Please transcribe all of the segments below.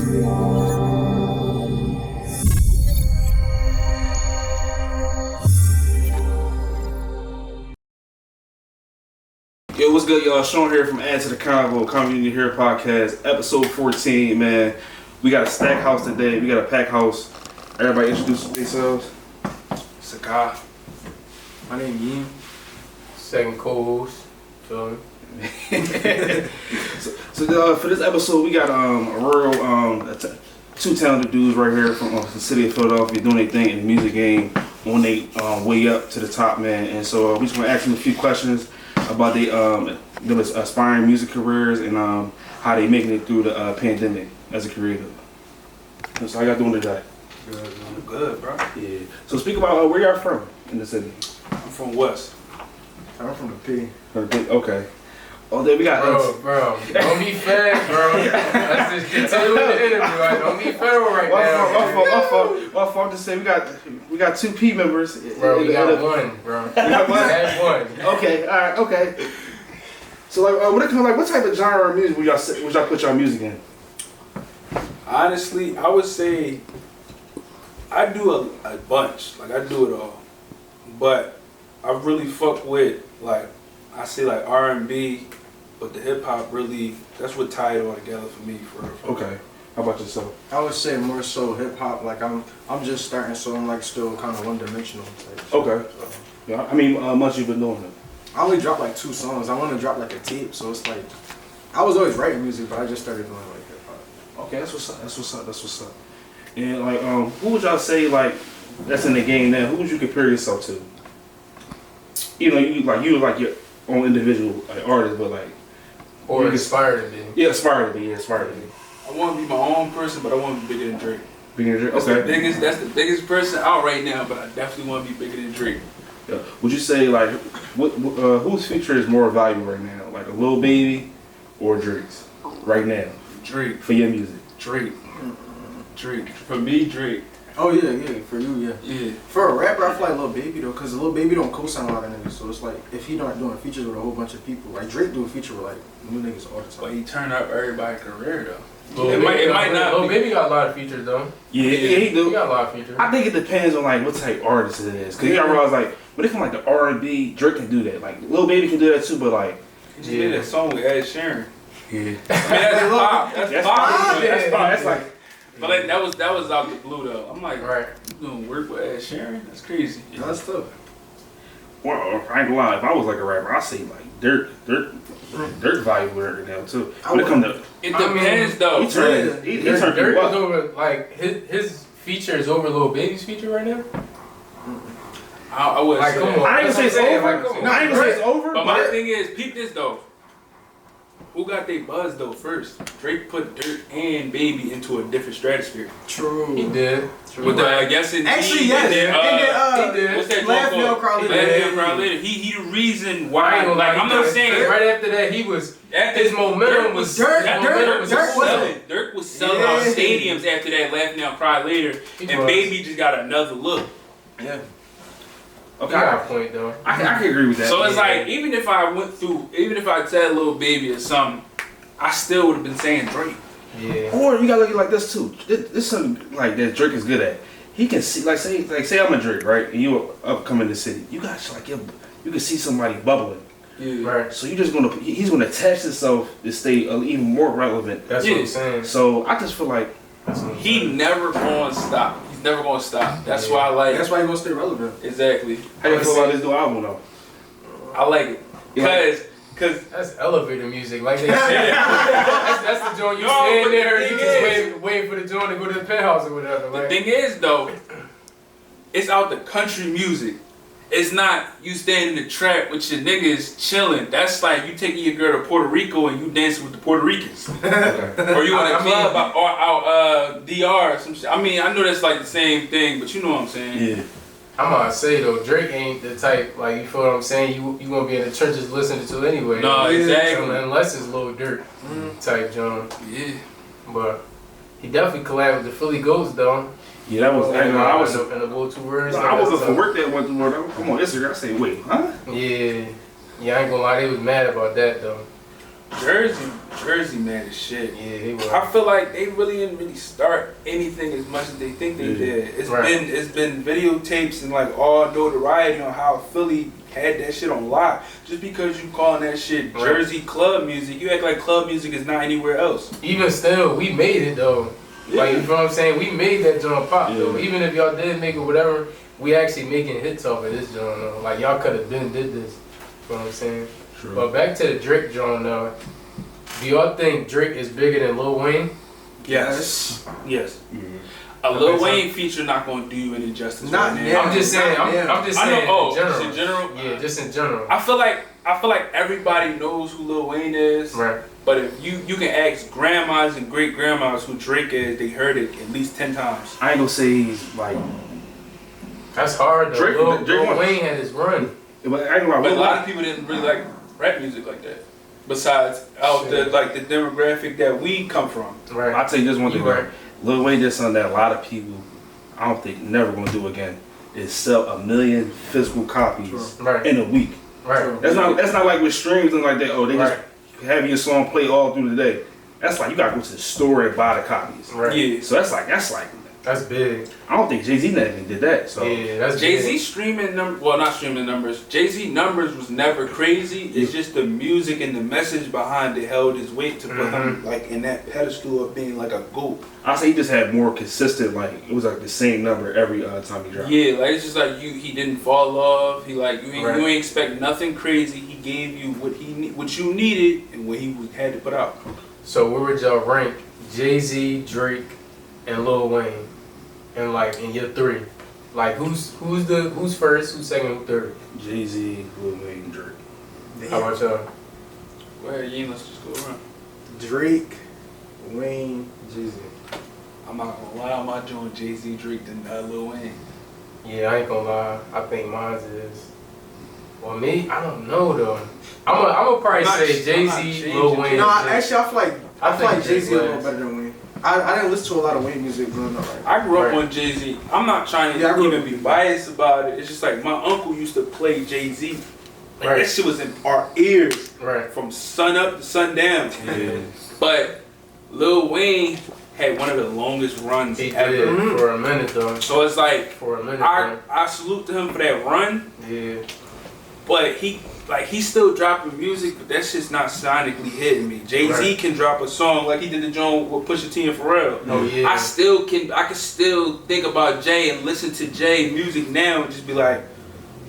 Yo, what's good, y'all? Sean here from Add to the Convo, Community Here Podcast, episode 14, man. We got a stack house today. We got a pack house. Everybody introduce themselves. Sakai. My name Yin. Second co-host. Feel me? So for this episode, we got two talented dudes right here from the city of Philadelphia doing their thing in the music game on their way up to the top, man. And so we just want to ask them a few questions about their aspiring music careers and how they making it through the pandemic as a creative. So how y'all doing today? Good, bro. Yeah. So speak about where y'all from in the city. I'm from West. I'm from the P. Okay. Oh, there we got Bro, don't be fed, bro. Let's just continue with the interview. Right? Don't be federal right now. My fault to say we got two P members. Bro, we got one, bro. We got one? had one. Okay, all right, okay. So when it comes what type of genre of music would y'all put y'all music in? Honestly, I would say I do a bunch. Like I do it all, but I really fuck with I say R&B, but the hip hop really that's what tied it all together for me. For Okay. How about yourself? I would say more so hip hop. Like I'm just starting, so I'm still kind of one dimensional type shit. Okay. So, Yeah. I mean, much you've been doing it. I only dropped 2 songs. I want to drop a tape, so it's I was always writing music, but I just started doing hip hop. Okay, that's what's up. And who would y'all say that's in the game now? Who would you compare yourself to? You know, you like your own individual artist, but Or aspire to be. Yeah, aspire to be. I want to be my own person, but I want to be bigger than Drake. Bigger than Drake. Okay. That's the biggest person out right now, but I definitely want to be bigger than Drake. Yeah. Would you say whose feature is more valuable right now? Like a Lil Baby or Drake's right now? Drake. For your music. Drake. For me, Drake. Oh yeah, for you, yeah. Yeah. For a rapper, I feel like Lil Baby though, cause Lil Baby don't co-sign a lot of niggas, so it's if he not doing features with a whole bunch of people, Drake do a feature with new niggas all the time. But he turned up everybody's career though. Lil Baby got a lot of features though. Yeah, he do. He got a lot of features. I think it depends on what type artist it is, cause you gotta realize when it comes the R&B, Drake can do that. Lil Baby can do that too, but he just made that song with Ed Sheeran. Yeah. I mean that's pop. That's pop. That's pop. But that was out the blue though. I'm right. You doing work with Ed Sheeran? That's crazy. Yeah, that's tough. Well, I ain't gonna lie. If I was a rapper, I'd say Dirk valuable right now too. When it come to it depends though. He turned Dirk is over his feature is over Lil Baby's feature right now. I wouldn't say come that. on. I ain't gonna say it's over. I ain't gonna say it's over. But my thing is, peep this though. Who got they buzz though first? Drake put Dirk and Baby into a different stratosphere. True. He did. With the Yes Indeed. Actually, yes. He did. What's that Laugh song Now, called? Cry Later. Laugh Now, Cry Later. He the reason why. I'm not saying right after that he was. His momentum was selling. Dirk was selling out stadiums after that. Laugh Now, Cry Later, and Baby just got another look. Yeah. Okay, I got a point though. I can agree with that. So it's even if I said Lil Baby or something, I still would have been saying Drake. Yeah. Or you gotta look at it like this too. This is something that Drake is good at. He can see, say I'm a Drake, right? And you upcoming in the city. You got you can see somebody bubbling. Yeah. Right. So he's gonna attach himself to stay even more relevant. That's what I'm saying. So I just feel like he never gonna stop. He's never gonna stop. That's why That's why he gonna stay relevant. Exactly. How do you feel about this new album though? I like it. Cause that's elevator music, like they said. that's the joint you stand there and you just wait for the joint to go to the penthouse or whatever. The thing is though, it's out the country music. It's not you standing in the trap with your niggas chilling. That's like you taking your girl to Puerto Rico and you dancing with the Puerto Ricans. Or you in a club out DR or some shit. I mean, I know that's the same thing, but you know what I'm saying. Yeah. I'm gonna say though, Drake ain't the type, you feel what I'm saying, you gonna be in the trenches listening to anyway. No, exactly. Unless it's Lil Durk type John. Yeah. But he definitely collabed with the Philly Ghost though. Yeah, that was. I was in the go-to words. I wasn't for work that one. I'm on Instagram. I say, wait, huh? Yeah, I ain't gonna lie, they was mad about that though. Jersey man is shit. Yeah, they were. I feel like they really didn't really start anything as much as they think they did. It's been videotapes and like all notoriety on how Philly had that shit on lock. Just because you calling that shit Jersey club music, you act like club music is not anywhere else. Even still, we made it though. Yeah. Like, you know what I'm saying? We made that joint pop though. Even if y'all did make it whatever, we actually making hits off of this joint though. Like, y'all could have been did this. You know what I'm saying? True. But back to the Drake joint though. Do y'all think Drake is bigger than Lil Wayne? Yes. Yes. Mm-hmm. A Lil Wayne feature not gonna do you any justice Not right yet. now. I'm just saying. I'm just saying. Oh, in general. just in general. Yeah, just in general. I feel like everybody knows who Lil Wayne is. Right. But if you can ask grandmas and great grandmas who Drake is, they heard it at least 10 times. I ain't gonna say he's like. That's hard though. Drake Lil Wayne had his run. But I ain't gonna lie. But a lot of people didn't really like rap music like that. Besides the demographic that we come from. Right. I'll tell you this one thing. Right. Lil Wayne did something that a lot of people, I don't think, never gonna do again. Is sell 1 million physical copies Right. in a week. Right. That's not like with streams and like that. Oh, they just have your song play all through the day. That's like you gotta go to the store and buy the copies. Right. Yeah. So that's like That's big. I don't think Jay-Z never even did that. So Yeah, that's Jay-Z big. streaming numbers, well, not streaming numbers. Jay-Z numbers was never crazy. It's just the music and the message behind it held his weight to put him like in that pedestal of being like a GOAT. I say he just had more consistent. Like it was like the same number every time he dropped. Yeah, like it's just like he didn't fall off. He like you ain't expect nothing crazy. He gave you what you needed and what he had to put out. So where would y'all rank Jay-Z, Drake, and Lil Wayne? And like in your three, like who's first, who's second, who's third? Jay-Z, Lil Wayne, Drake. How about y'all? Well, yeah, let's just go around. Drake, Wayne, Jay-Z. I'm not gonna lie, I'm not doing Jay-Z, Drake, than Lil Wayne. Yeah, I ain't gonna lie. I think mine is. Well, me, I don't know though. I'm gonna probably say Jay-Z, Lil Wayne. No, and Drake. actually, I feel like Jay-Z a little last. better than Wayne. I didn't listen to a lot of Wayne music growing up. Like, I grew up on Jay-Z. I'm not trying to even be biased about it. It's just like my uncle used to play Jay-Z. Like that shit was in our ears from sun up to sundown. Yeah. But Lil Wayne had one of the longest runs He ever. did for a minute though. So it's like For a minute. I salute to him for that run. Yeah. But he's still dropping music, but that shit's not sonically hitting me. Jay-Z can drop a song like he did the joint with Pusha T and Pharrell. Oh yeah. I can still think about Jay and listen to Jay music now and just be like,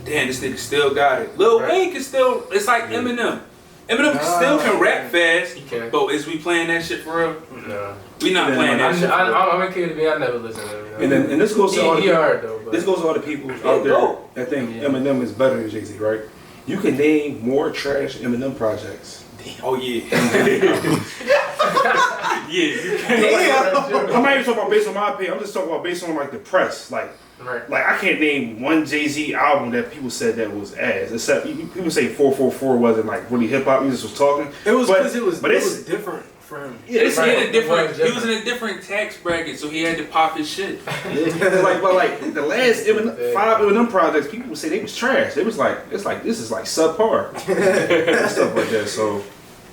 damn, this nigga still got it. Lil Wayne can still, it's like Eminem. Eminem still can rap fast, He can. but is we playing that shit for real? No. We not playing that shit for real. I'm a kid to be. I never listen to him. And this goes to all He hard though. But this goes to all the people out there that think Eminem is better than Jay-Z, right? You can name more trash Eminem projects. Oh yeah. Yeah, you can. I'm not even talking about based on my opinion. I'm just talking about based on like the press. Like I can't name one Jay-Z album that people said that was ass. Except people say 444 wasn't like really hip hop. He just was talking. it was because it was it's different for him. Yeah, it's He had a Right. he was in a different tax bracket, so he had to pop his shit. but the last Eminem, 5 Eminem projects, people would say they was trash. They was like, this is like subpar and stuff like that. So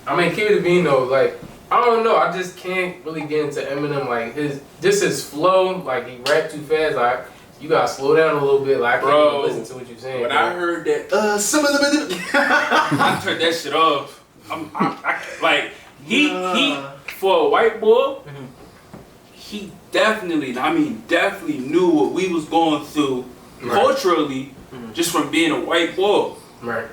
I mean, keep it being though, like I don't know, I just can't really get into Eminem. Like his flow, like he rap too fast. Like you gotta slow down a little bit. Like I can't even listen to what you're saying. When I heard that, Some of them. I turned that shit off. Like he for a white boy, he definitely knew what we was going through culturally, just from being a white boy. Right.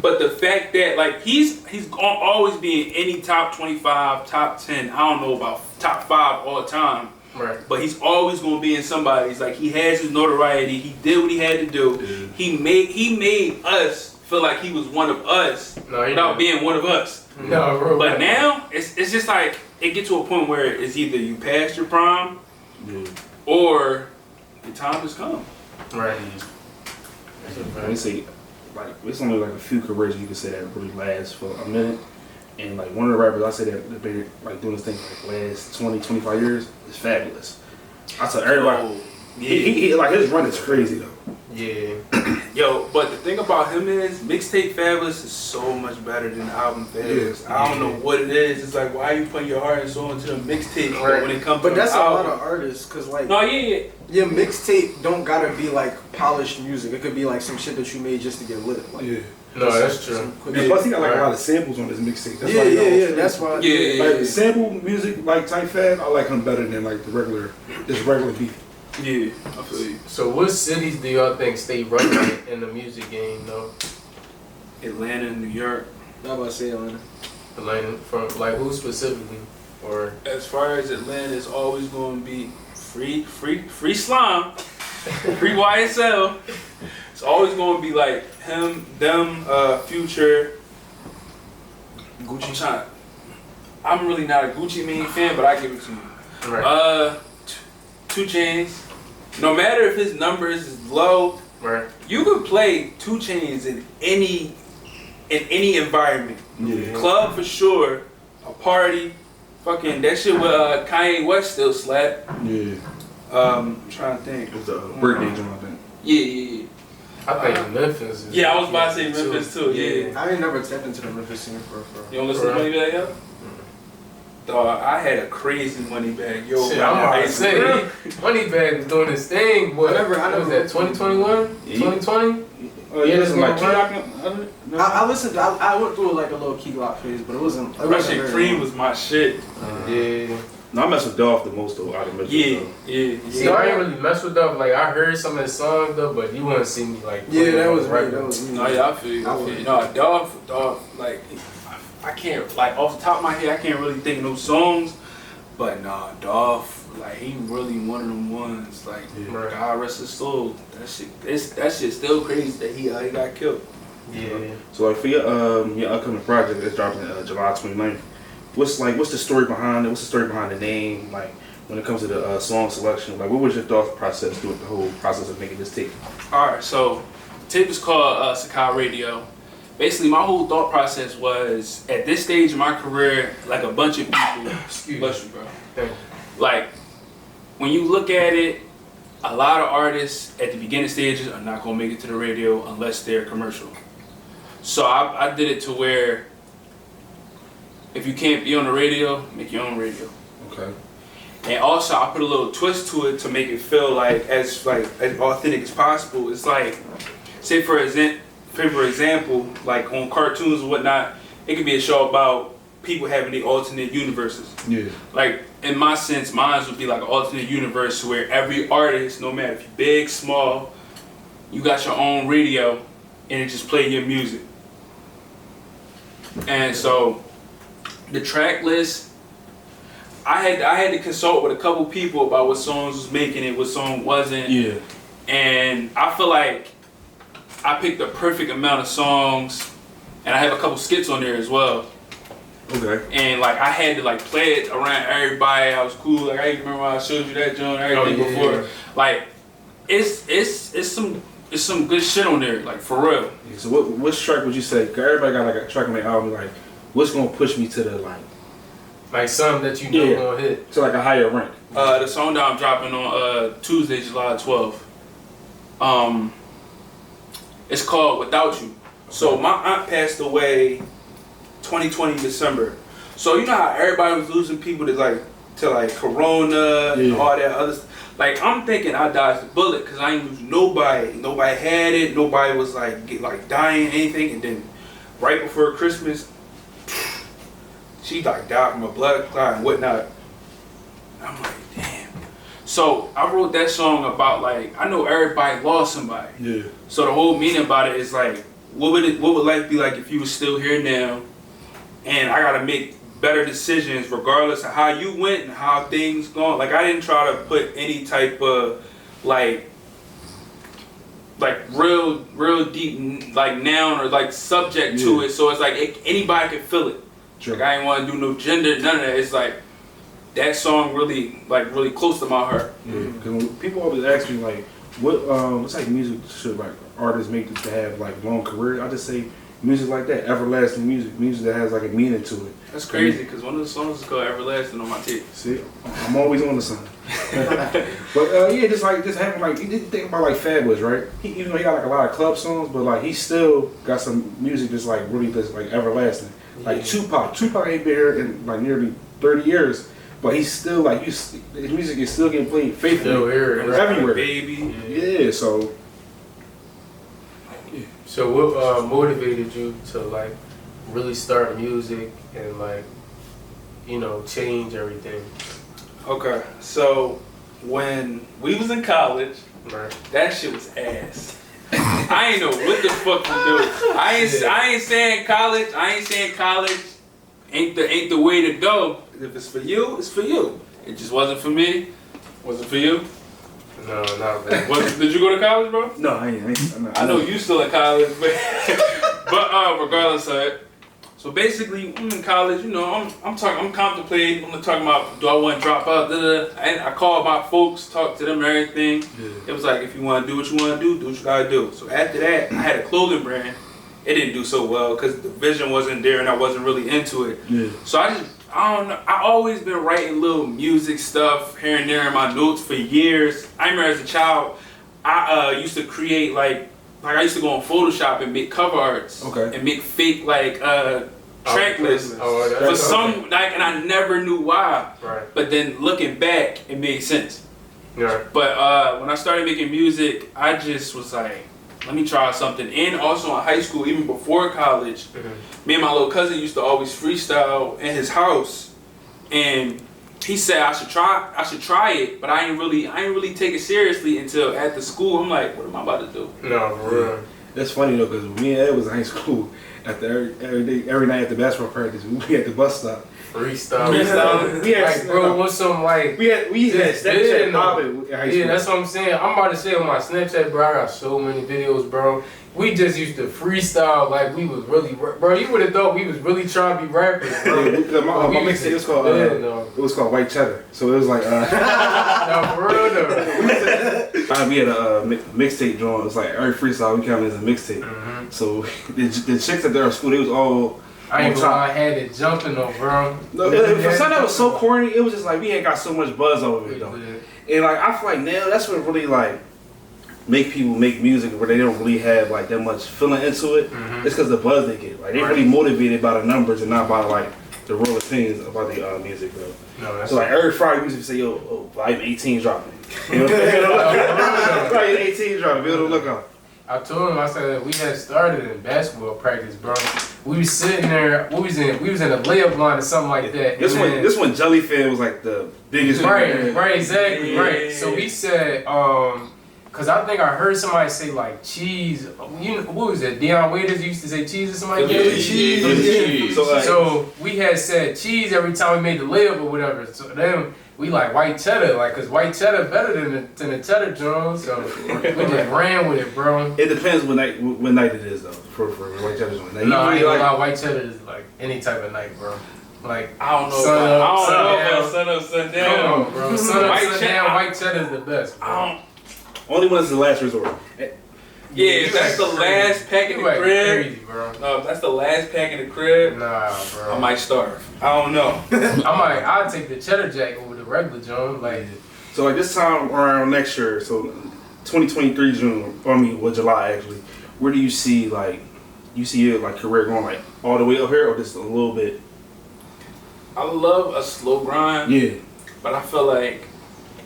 But the fact that like he's gonna always be in any top 25, top 10. I don't know about top 5 all time. Right. But he's always gonna be in somebody's. Like he has his notoriety. He did what he had to do. Yeah. He made us feel like he was one of us without being one of us. No, bro. But now it's just like it gets to a point where it's either you passed your prime or the time has come. Right. they say like it's only like a few careers you can say that really last for a minute. And like one of the rappers I say that been like doing this thing for like last 20, 25 years is Fabulous. I tell everybody He like his run is crazy though. Yeah. Yo, but the thing about him is mixtape Fabulous is so much better than the album Fabulous. Yeah. I don't know what it is. It's like, why are you putting your heart and soul into the mixtape Right. when it comes But to that's an a album? lot of artists, cause like No, yeah. your mixtape don't gotta be like polished music. It could be like some shit that you made just to get lit. Like, Yeah. No, that's true. some quick- And plus he got like a lot of samples on his mixtape. That's Yeah, why he got all yeah. those That's samples. why. Yeah. Like the sample music, like type Fab, I like him better than like the regular beat. Yeah, I feel you. So what cities do y'all think stay relevant in the music game though? Atlanta, New York. I'm about to say Atlanta. Atlanta, from like who specifically? Or As far as Atlanta, it's always going to be free slime, free YSL. It's always going to be like him, them, Future. Gucci. I'm really not a Gucci Mane fan, but I give it to you. right. 2 Chainz. No matter if his numbers is low, Right. you could play 2 Chainz in any environment. Yeah. Club for sure, a party, fucking that shit with Kanye West still slap. Yeah. I'm trying to think. It was the birthday joint, I think. Yeah. I think Memphis is Yeah, I was about to say Memphis too. Yeah. I ain't never tapped into the Memphis scene for. You don't listen to Moneybag Yo? Dog, I had a crazy Moneybag Yo. Shit, I'm about to say, Moneybag was doing his thing, boy. I never What was that, 2021? Yeah. 2020? Oh, yeah, this listen like one, I listened. I went through like a little Key Glock phase, but it wasn't. It That wasn't shit very Cream long. was my shit. Yeah. No, I mess with Dolph the most though out of Memphis. Yeah, though. See, yeah. I ain't really mess with that. Like, I heard some of his songs, though, but you wouldn't see me, like, Yeah, play that on was the me. record. That was me. No, yeah, I feel you. No, Dolph, like, I can't, like, off the top of my head, I can't really think of no songs, but nah, Dolph, like, he really one of them ones, like, Right. God rest his soul. That shit still crazy that he got killed. Yeah. So like for your upcoming project that's dropping July 29th, what's the story behind it? What's the story behind the name? Like when it comes to the song selection, like what was your thought process through the whole process of making this tape? All right, so the tape is called Sakai Radio. Basically, my whole thought process was at this stage of my career, like a bunch of people. Excuse Bless you, bro. Thank you. Like when you look at it, a lot of artists at the beginning stages are not gonna make it to the radio unless they're commercial. So I did it to where if you can't be on the radio, make your own radio. Okay. And also I put a little twist to it to make it feel like as authentic as possible. It's like, say for example, like on cartoons and whatnot, it could be a show about people having the alternate universes. Yeah. Like in my sense, mine would be like an alternate universe where every artist, no matter if you're big, small, you got your own radio and it just play your music. And so the track list, I had to consult with a couple people about what songs was making it, what song wasn't. Yeah. And I feel like I picked the perfect amount of songs, and I have a couple skits on there as well. Okay. And like I had to like play it around everybody. I was cool. Like I even remember when I showed you that joint and everything before. Yeah. Like it's some good shit on there. Like for real. Yeah, so which track would you say? 'Cause everybody got like a track on their album. Like, what's gonna push me to the Like something that you know Yeah. gonna hit. to like a higher rank? The song that I'm dropping on Tuesday, July 12th. It's called Without You. So my aunt passed away 2020 December. So you know how everybody was losing people to corona and Yeah. all that other stuff. Like I'm thinking I dodged the bullet because I ain't lose nobody. Nobody had it. Nobody was dying anything. And then right before Christmas, she died from a blood clot and whatnot. I'm like, damn. So I wrote that song about I know everybody lost somebody. Yeah. So the whole meaning about it is what would life be like if you were still here now? And I gotta make better decisions regardless of how you went and how things gone. Like I didn't try to put any type of real deep noun or subject to it. So it's anybody can feel it. Sure. I ain't want to do no gender, none of that. It's that song really close to my heart. Yeah. Because people always ask me what type of music should artists make to have long career? I just say music like that, everlasting music that has a meaning to it. That's crazy because one of the songs is called Everlasting on my tape. See, I'm always on to something. But yeah, just having like you think about like Fabulous, right? Even though he got like a lot of club songs, but like he still got some music that's like really just like everlasting. Like Tupac ain't been here in like nearly 30 years, but he's still like his music is still getting played faithfully everywhere. Baby. Yeah, so. So what motivated you to like really start music and like, you know, change everything? Okay, so when we was in college, Right. that shit was ass. I ain't know what the fuck to do. I ain't saying college. Ain't the way to go. If it's for you, it's for you. It just wasn't for me. Wasn't for you. No, not really. Did you go to college, bro? No, I ain't. I know you still in college, but regardless of it. So basically, I'm in college. You know, I'm contemplating. I'm talking about, do I want to drop out? And I called my folks, talked to them, and everything. Yeah. It was like, if you want to do what you want to do what you gotta do. So after that, I had a clothing brand. It didn't do so well because the vision wasn't there, and I wasn't really into it. Yeah. So I don't know. I always been writing little music stuff here and there in my notes for years. I remember as a child, I used to create like I used to go on Photoshop and make cover arts. Okay. And make fake like track lists for some like, and I never knew why. Right. But then looking back, it made sense. Yeah. But when I started making music, I just was like, let me try something. And also in high school, even before college, me and my little cousin used to always freestyle in his house, and he said I should try it, but I ain't really take it seriously until after school. I'm like, what am I about to do? No, for real. That's funny though, because me and Ed was in high school. After every night after basketball practice, we at the bus stop. Freestyle. We had, like, bro, what's some like? We had Snapchat popping. Yeah, that's what I'm saying. I'm about to say on my Snapchat, bro. I got so many videos, bro. We just used to freestyle like we was really, bro. You would have thought we was really trying to be rappers, bro. My mixtape was called White Cheddar, so it was like. No, for real though. We had a mixtape drawing. It was like every freestyle we counted as a mixtape. So the chicks at their school, they was all. I ain't gonna lie, I had it jumping though, bro. No, for something that was so corny, it was just like we ain't got so much buzz over it though. And like I feel like now that's what really like make people make music where they don't really have like that much feeling into it. It's because the buzz they get. Like they really motivated by the numbers and not by like the real opinions about the music though. No, that's so like every Friday music say, yo, volume 18 dropping. You know what I'm saying? Volume 18 dropping, be able to look up. I told him, I said we had started in basketball practice, bro. We was sitting there, we was in a layup line or something like that. This one Jellyfin was like the biggest. Right, exactly, right. So we said, cause I think I heard somebody say like cheese. You know, what was it? Deion Waiters used to say cheese or something like that. Cheese. So we had said cheese every time we made the layup or whatever. So then we like white cheddar, like, cause white cheddar better than the cheddar Jones. So we just ran with it, bro. It depends what night it is though. For white cheddar joint. No, I ain't gonna lie, white cheddar is like any type of night, bro. Like I don't know about sun up, sun down. Come on, bro. Sun up, sun down. White cheddar is the best, bro. Only when it's the last resort. Yeah, if that's the last pack in the crib. Crazy, bro. No, if that's the last pack in the crib. Nah, bro. I might starve. I don't know. I'd take the cheddar jack over the regular Jones. Like, so like this time around next year, so 2023 June, July actually. Where do you see your like career going, like all the way up here or just a little bit? I love a slow grind. Yeah. But I feel like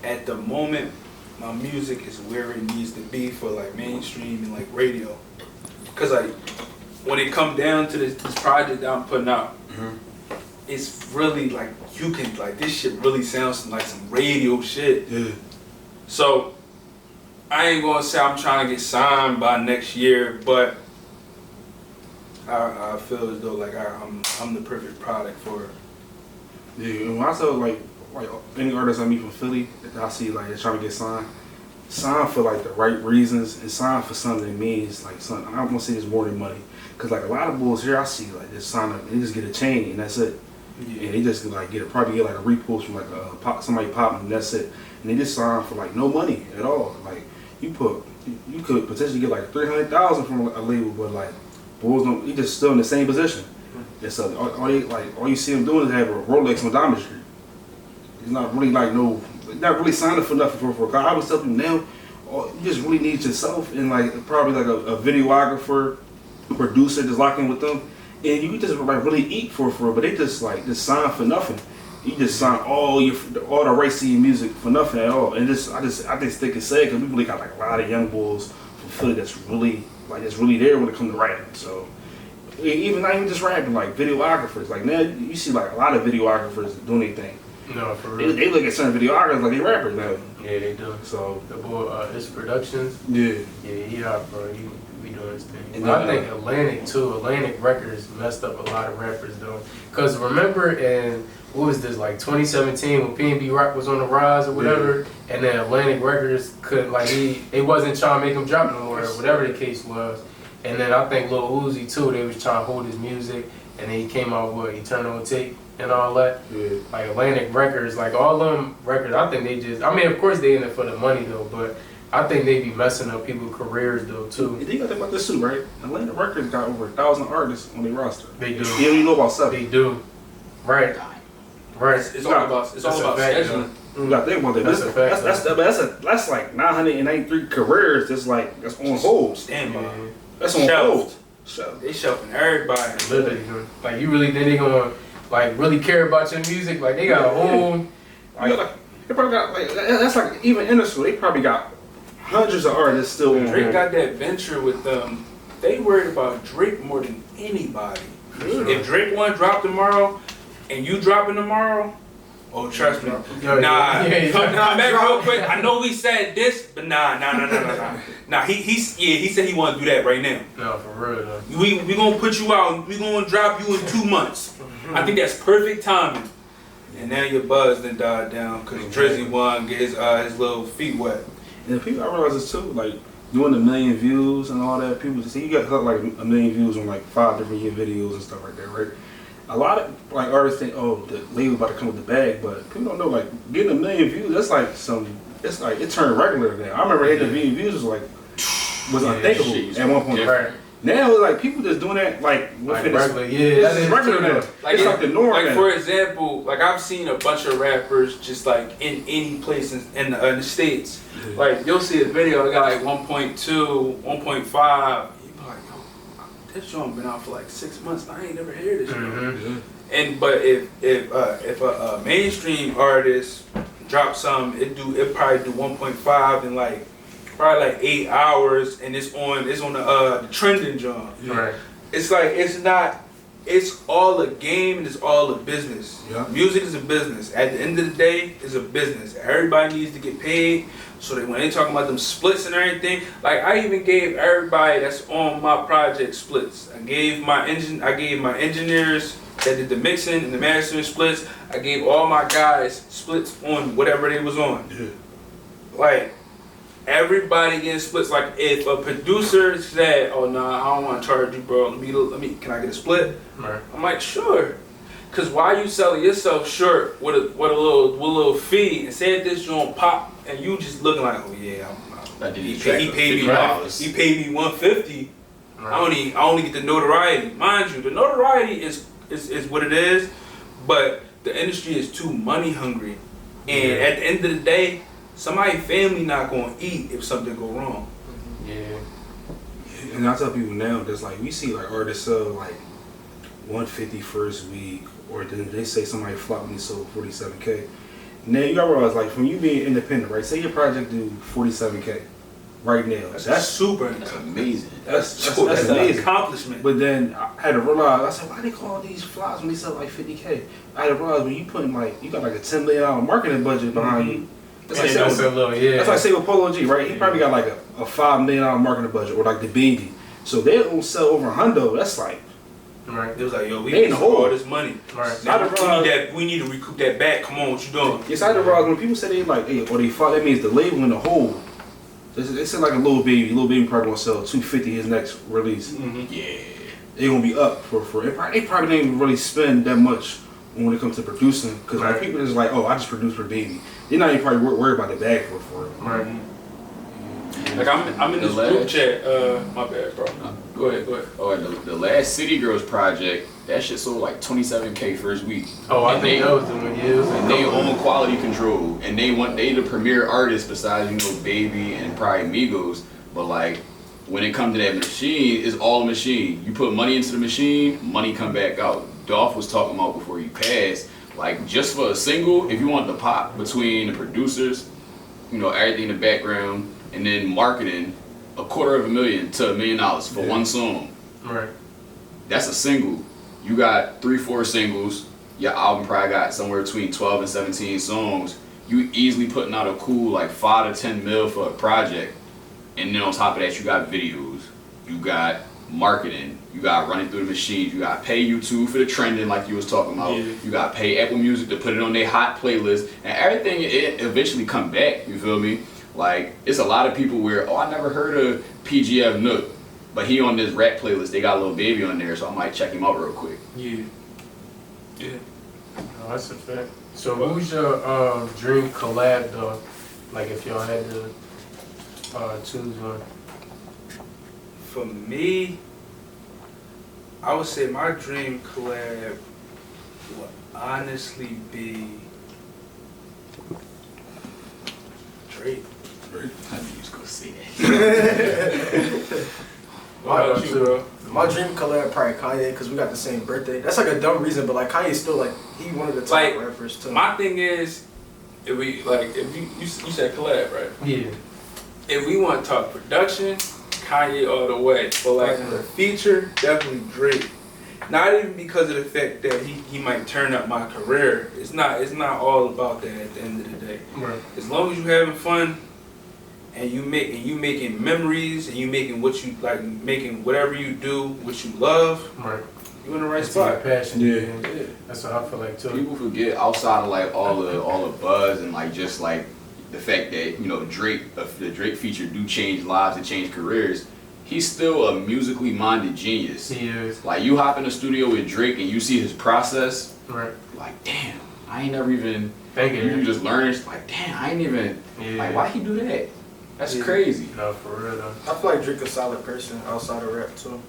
at the moment my music is where it needs to be for like mainstream and like radio. Cause like when it come down to this project that I'm putting out, it's really like you can like this shit really sounds like some radio shit. Yeah. So I ain't gonna say I'm trying to get signed by next year, but I feel as though like I'm the perfect product for it. Yeah, and when I saw like any artists I meet from Philly that I see like they're trying to get signed for like the right reasons and signed for something that means like something. I'm gonna say it's more than money, cause like a lot of bulls here I see like they sign up and they just get a chain and that's it. Yeah. And they just like probably get like a repost from like somebody popping and that's it. And they just sign for like no money at all. Like you could potentially get like $300,000 from a label, but like bulls don't. He just still in the same position. And so all you see him doing is have a Rolex on Diamond Street. It's not really like no not really signing for nothing for. I always tell people now, you just really need yourself and like probably like a videographer, producer, just lock in with them, and you can just like really eat for. But they just sign for nothing. You just sign all the rights to your music for nothing at all. And I just think it's sad because we really got like a lot of young bulls from Philly that's really there when it comes to writing. So even not even just rapping, like videographers. Like now you see like a lot of videographers doing their thing. No, for real. They look at certain videographers like they rappers now. Yeah, they do. So the boy, his productions. Yeah, bro. He be doing his thing. And I think Atlantic Records messed up a lot of rappers though. Cause remember in what was this, like 2017 when P&B Rock was on the rise or whatever, and then Atlantic Records couldn't, like, they wasn't trying to make him drop no more or whatever the case was. And then I think Lil Uzi too, they was trying to hold his music, and then he came out with Eternal Tape and all that. yeah. Like Atlantic Records, like all them records, I think they just, I mean of course they in it for the money though, but I think they be messing up people's careers though too. You gotta think about this too, right? Atlantic Records got over 1,000 artists on their roster. They do. You only know about 7. They do. Right. Right. It's all about scheduling. You gotta think about that. That's a fact. That's like 993 careers that's on hold. Standby. Yeah. That's on hold. They shelving everybody. Literally, like you really think they gonna like really care about your music? Like they got a whole They probably got that's like even in the school. They probably got hundreds of artists still on Drake hold. got that venture with them. They worried about Drake more than anybody. If Drake one drop tomorrow and you dropping tomorrow, oh trust me, nah, back real quick. I know we said this, but nah. He said he want to do that right now. No, for real though. We gonna put you out. We gonna drop you in 2 months. I think that's perfect timing. And now your buzz then died down because Drizzy won, get his little feet wet. And people, I realize this too, like doing 1 million views and all that. People just say you got like 1 million views on like 5 different year videos and stuff like that, right? A lot of like artists think, oh, the label about to come with the bag, but people don't know like getting 1 million views. That's like it's like it turned regular now. I remember hitting 1 million views was unthinkable at one point. Right. Now it's like people just doing that like within regular, This is regular now. Like it's like the norm. Like now. for example, like I've seen a bunch of rappers just like in any place in the States. Like you'll see a video that got like 1.2, 1.5. You be like, yo, this joint been out for like 6 months. I ain't never heard this. And but if a mainstream artist drops something, it probably do 1.5 in like probably like 8 hours, and it's on the trending joint. Right. It's like it's all a game and it's all a business. Yeah. Music is a business. At the end of the day, it's a business. Everybody needs to get paid. So that when they talking about them splits and everything, like I even gave everybody that's on my project splits. I gave my engineers that did the mixing and the mastering splits. I gave all my guys splits on whatever they was on. Yeah. Like everybody getting splits. Like if a producer said, "Oh nah, I don't want to charge you, bro. Let me. Can I get a split?" Right. I'm like, "Sure." Cause why you selling yourself short with a little fee, and say if this joint pop and you just looking like, "Oh yeah, he paid me $150. I only get the notoriety. Mind you, the notoriety is what it is, but the industry is too money hungry, and at the end of the day, somebody's family not gonna eat if something go wrong. Yeah. And I tell people now, there's like we see like artists sell like 150 first week, or then they say somebody flopped and they sold 47K. Now you gotta realize, like from you being independent, right? Say your project do 47K right now. That's super amazing. That's an amazing accomplishment. But then I had to realize, I said, why they call these flops when they sell like 50K? I had to realize when you putting like you got like a $10 million marketing budget behind you. That's like that's like say with Polo G, right? He probably got like a $5 million marketing budget, or like the Baby. So they don't sell over a hundo. That's like. Right. It was like, yo, we need all this money. Right. Now, we need to recoup that back. Come on, what you doing? Yes, I had to realize when people say they like, hey, or they fought, that means the label in the whole. They said like a Lil Baby. Lil Baby probably gonna sell 250 his next release. Mm-hmm. Yeah, they gonna be up for it. They probably didn't even really spend that much when it comes to producing, because like people just like, oh, I just produce for Baby. They're not even probably worried about the bag for it. Right. Like I'm in this group chat. My bad, bro. Go ahead. Oh, the last City Girls project, that shit sold like 27K first week. Oh, I think that was the one. Yeah, and they own quality control, and they the premier artists besides Baby and probably Migos. But like when it comes to that machine, it's all a machine. You put money into the machine, money come back out. Dolph was talking about before he passed, like just for a single, if you want the pop between the producers, everything in the background, and then marketing, $250,000 to $1 million for one song. Right. That's a single. You got 3-4 singles. Your album probably got somewhere between 12 and 17 songs. You easily putting out a cool like 5 to 10 mil for a project. And then on top of that, you got videos. You got marketing. You got running through the machines. You got pay YouTube for the trending like you was talking about. Yeah. You got pay Apple Music to put it on their hot playlist. And everything, it eventually come back. You feel me? Like, it's a lot of people where, I never heard of PGF Nook. But he on this rap playlist, they got a little baby on there, so I might check him out real quick. Yeah. Yeah. Oh, that's a fact. So who's your dream collab though? Like if y'all had to choose one. For me, I would say my dream collab would honestly be Drake. I knew you was gonna say that. What about you, bro? My dream collab probably Kanye because we got the same birthday. That's like a dumb reason, but like Kanye's still like he one of the top Like, rappers too. My thing is, if you said collab, right? Yeah. If we want to talk production, Kanye all the way. But like the feature, definitely Drake. Not even because of the fact that he might turn up my career. It's not all about that at the end of the day. Right. As long as you having fun and you making memories and you making what you like, making whatever you do what you love, Right. you in the right It's your spot. passion. Yeah. Yeah. That's what I feel like too. People forget outside of like all the buzz and like just like the fact that Drake, the Drake feature do change lives and change careers. He's still a musically minded genius. He is. Like you hop in the studio with Drake and you see his process, Right. like damn, I ain't never even. Thank you. You just learn it's like damn, I ain't even. Yeah. Like why he do that? That's Yeah. crazy. No, for real though. I feel like Drake a solid person outside of rap too.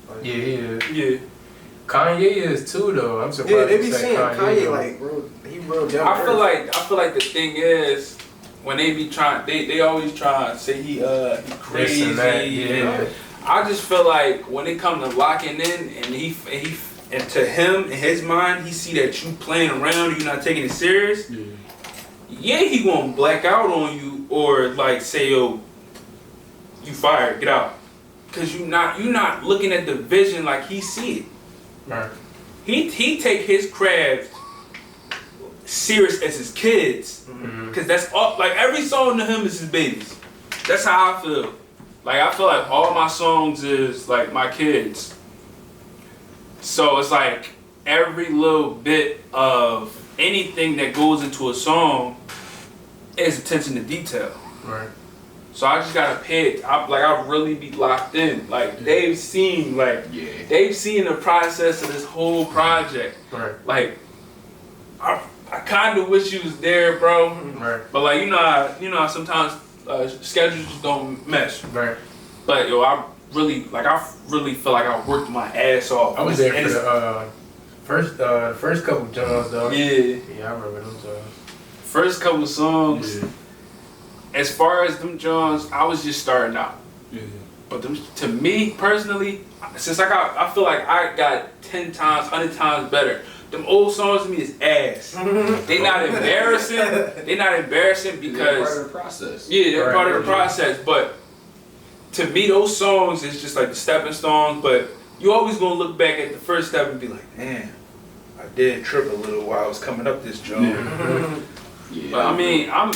Like, Yeah, he is. Yeah. Kanye is too though. I'm surprised. Yeah, they you be said saying Kanye though. like real, he real down. I to feel earth. like the thing is when they be trying, they always try to say he crazy. This and that, yeah. And I just feel like when it comes to locking in and to him in his mind, he see that you playing around, and you not taking it serious. Yeah, he gonna black out on you or like say, yo, you fired, get out, cause you not looking at the vision like he see it. Right. He take his craft serious as his kids. Mm-hmm. Cause that's all, like every song to him is his babies. That's how I feel. Like I feel like all my songs is like my kids. So it's like every little bit of anything that goes into a song is attention to detail. Right. So I just gotta pay it. I really be locked in. Like they've seen the process of this whole project. Right. Like I kind of wish you was there, bro. Right. But like you know how sometimes schedules just don't mesh. Right. But yo, I really feel like I worked my ass off. I was there And for the first couple jobs though. yeah, Yeah, I remember them jobs. first couple of songs. Yeah. As far as them Johns, I was just starting out. Yeah. But them, to me personally, since I feel like I got 10 times, 100 times better. Them old songs to me is ass. They not embarrassing. They not embarrassing They're because part of the process. yeah, they're Right, part of the right. process. But to me, those songs is just like the stepping stones. But you always gonna look back at the first step and be like, damn, I did trip a little while I was coming up this joint. Yeah. But I mean, I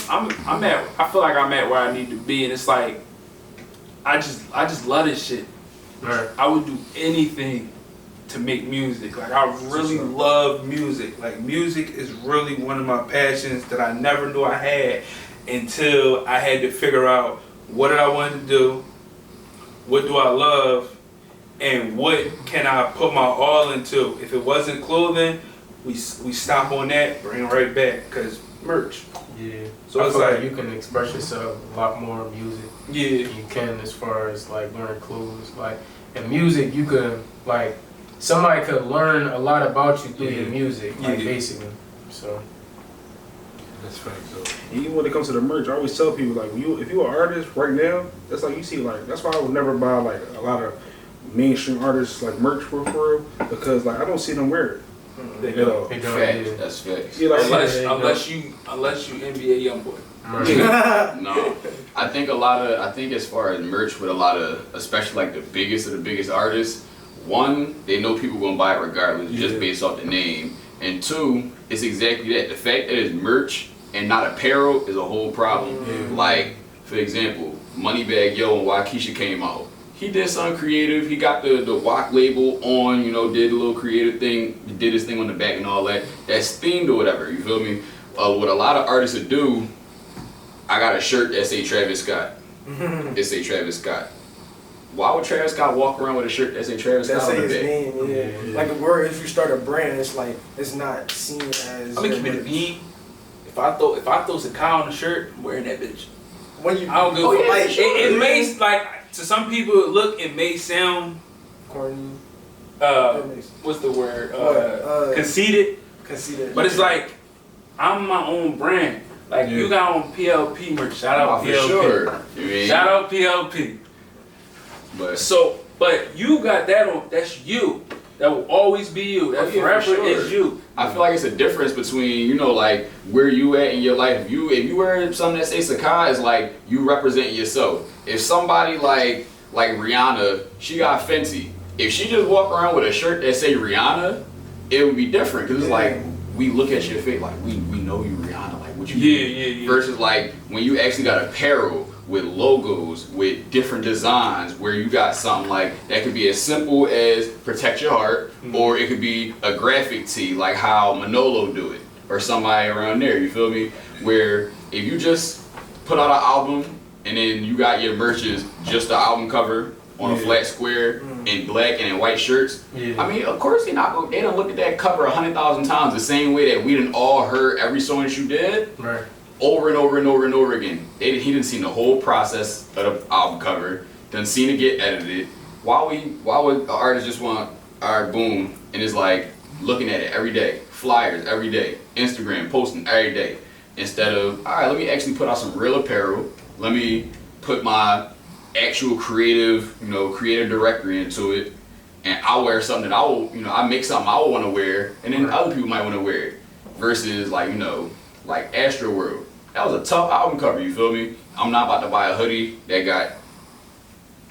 feel like I'm at where I need to be, and it's like, I just love this shit. Right. I would do anything to make music. Like I really love music. Like music is really one of my passions that I never knew I had until I had to figure out what did I want to do, what do I love, and what can I put my all into. If it wasn't clothing, we stop on that, bring it right back, because merch. Yeah. So I it's feel like, you can express yourself a lot more in music yeah, than you can as far as like wearing clothes. Like in music, you can like somebody could learn a lot about you through your music, like Yeah. basically. So That's facts though. And even when it comes to the merch, I always tell people like, if you an artist right now, that's like you see like that's why I would never buy like a lot of mainstream artists like merch for real because like I don't see them wear it. They At all. they don't. Facts. Yeah. That's facts. Yeah, like, Unless you NBA YoungBoy. Right. No, I think as far as merch with a lot of, especially like the biggest of the biggest artists, one, they know people gonna buy it regardless, just based off the name, and two, it's exactly that. The fact that it's merch and not apparel is a whole problem. Like, for example, Moneybagg Yo and Waukesha came out. He did something creative. He got the WAC label on, you know, did a little creative thing, did his thing on the back and all that. That's themed or whatever, you feel me? What a lot of artists would do, I got a shirt that say Travis Scott. It say Travis Scott. Why would Travis Scott walk around with a shirt that say Travis That Scott on say the his back? name, Yeah. Like where if you start a brand, it's like it's not seen as. I'm gonna keep it a bean. If I throw Sakai on the shirt, I'm wearing that bitch. When you, I don't give a oh, fuck. yeah, Like, sure. it may like to some people it may sound corny. what's the word? Conceited. Conceited. But it's like I'm my own brand. Like you got on PLP merch. Shout out For PLP. sure. You mean? Shout out PLP. But you got that on. That's you. That will always be you. That forever for sure. is you. I feel like it's a difference between, you know, like where you at in your life. If you wear something that say Sakai, it's like you represent yourself. If somebody like Rihanna, she got Fenty. If she just walk around with a shirt that say Rihanna, it would be different because it's like we look at your face like we know you Rihanna, like what you Yeah. versus like when you actually got apparel with logos with different designs where you got something like that could be as simple as Protect Your Heart, or it could be a graphic tee like how Manolo do it or somebody around there, you feel me? Where if you just put out an album and then you got your merches just the album cover on a flat square in black and in white shirts. I mean, of course they don't look at that cover 100,000 times the same way that we done all heard every song that you did. Right. Over and over and over and over again. He didn't see the whole process of the album cover, done seen it get edited. Why would an artist just want, alright, boom, and it's like looking at it every day, flyers every day, Instagram posting every day, instead of, alright, let me actually put out some real apparel, let me put my actual creative directory into it, and I'll wear something that I make something I will want to wear, and then other people might want to wear it, versus like Astro World. That was a tough album cover, you feel me? I'm not about to buy a hoodie that got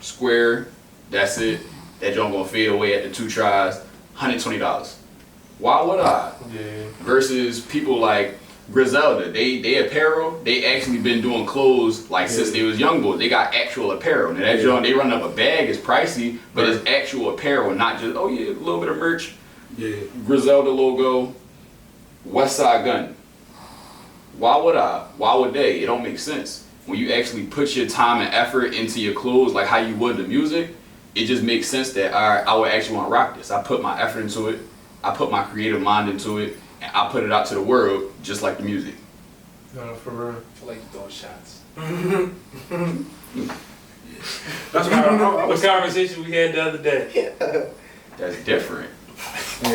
square, that's it, that joint gonna fade away at the 2 tries, $120. Why would I? Yeah. Versus people like Griselda, they apparel, they actually been doing clothes like since they was young boys. They got actual apparel. And that joint, they run up a bag, it's pricey, but it's actual apparel, not just, a little bit of merch. Yeah. Griselda logo, West Side Gun. Why would I? Why would they? It don't make sense. When you actually put your time and effort into your clothes like how you would the music, it just makes sense that I would actually want to rock this. I put my effort into it, I put my creative mind into it, and I put it out to the world just like the music. No, for real. I feel like you're throwing shots. That's why What conversation we had the other day? That's different.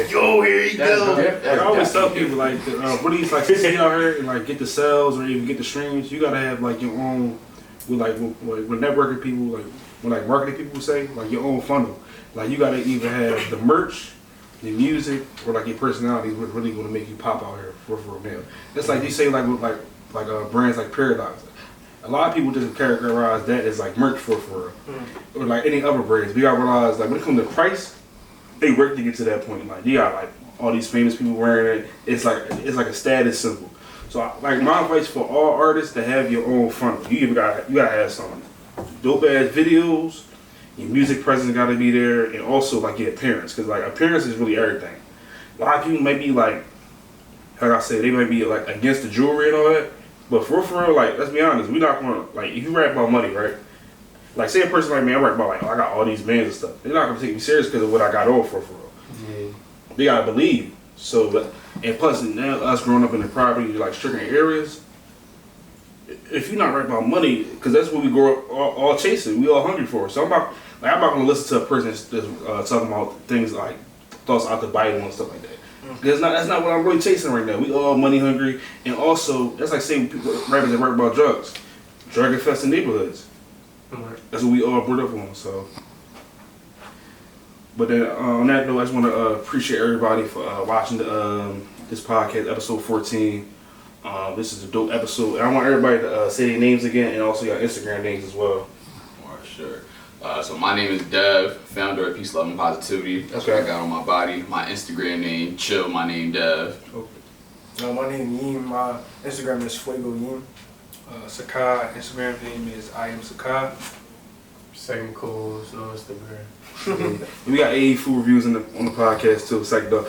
Yo, here you go. I always tell people like really like to see out here and like get the sales or even get the streams. You gotta have like your own with networking people when marketing people say like your own funnel. Like you gotta either have the merch, the music, or like your personality is what's really gonna make you pop out here for a man. It's like you say like with brands like Paradox. A lot of people just characterize that as like merch for or like any other brands. We gotta realize like when it comes to price, they work to get to that point. Like you got like all these famous people wearing it. It's like a status symbol. So like my advice for all artists to have your own funnel. You gotta have some dope ass videos. Your music presence gotta be there, and also like your appearance, because like appearance is really everything. A lot of people may be like I said, they might be like against the jewelry and all that. But for real, like let's be honest, we not gonna like if you rap about money, right? Like say a person like me, I rap about like I got all these bands and stuff. They're not gonna take me serious because of what I got on for real. Yeah. They gotta believe. So and plus now us growing up in the poverty like stricken areas, if you're not right about money, because that's what we grow up all chasing, we all hungry for. So I'm not gonna listen to a person that's talking about things like thoughts out the Bible and stuff like that. That's not what I'm really chasing right now. We all money hungry, and also that's like saying people rappers that rap about drugs, drug infested neighborhoods. That's what we all brought up on. So, but then on that note, I just want to appreciate everybody for watching this podcast, episode 14. This is a dope episode, and I want everybody to say their names again, and also your Instagram names as well. Alright, sure. So my name is Dev, founder of Peace, Love, and Positivity. That's what I got on my body. My Instagram name, chill. My name Dev. My name Yim. My Instagram is Fuego Yim. Sakai, Instagram name is I am Sakai. Second cool's no Instagram. We got AA food reviews on the podcast too. Second though.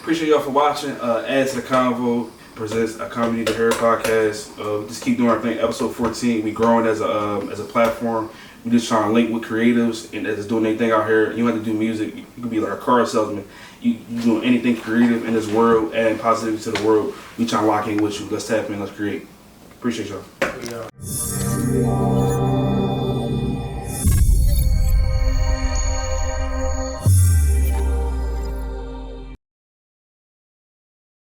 Appreciate y'all for watching. Add to the Convo presents a comedy to hair podcast. Just keep doing our thing. Episode 14. We growing as a platform. We just trying to link with creatives and just doing anything out here. You don't have to do music. You can be like a car salesman. You doing anything creative in this world, adding positivity to the world. We trying to lock in with you. Let's tap in. Let's create. Appreciate y'all. Yeah.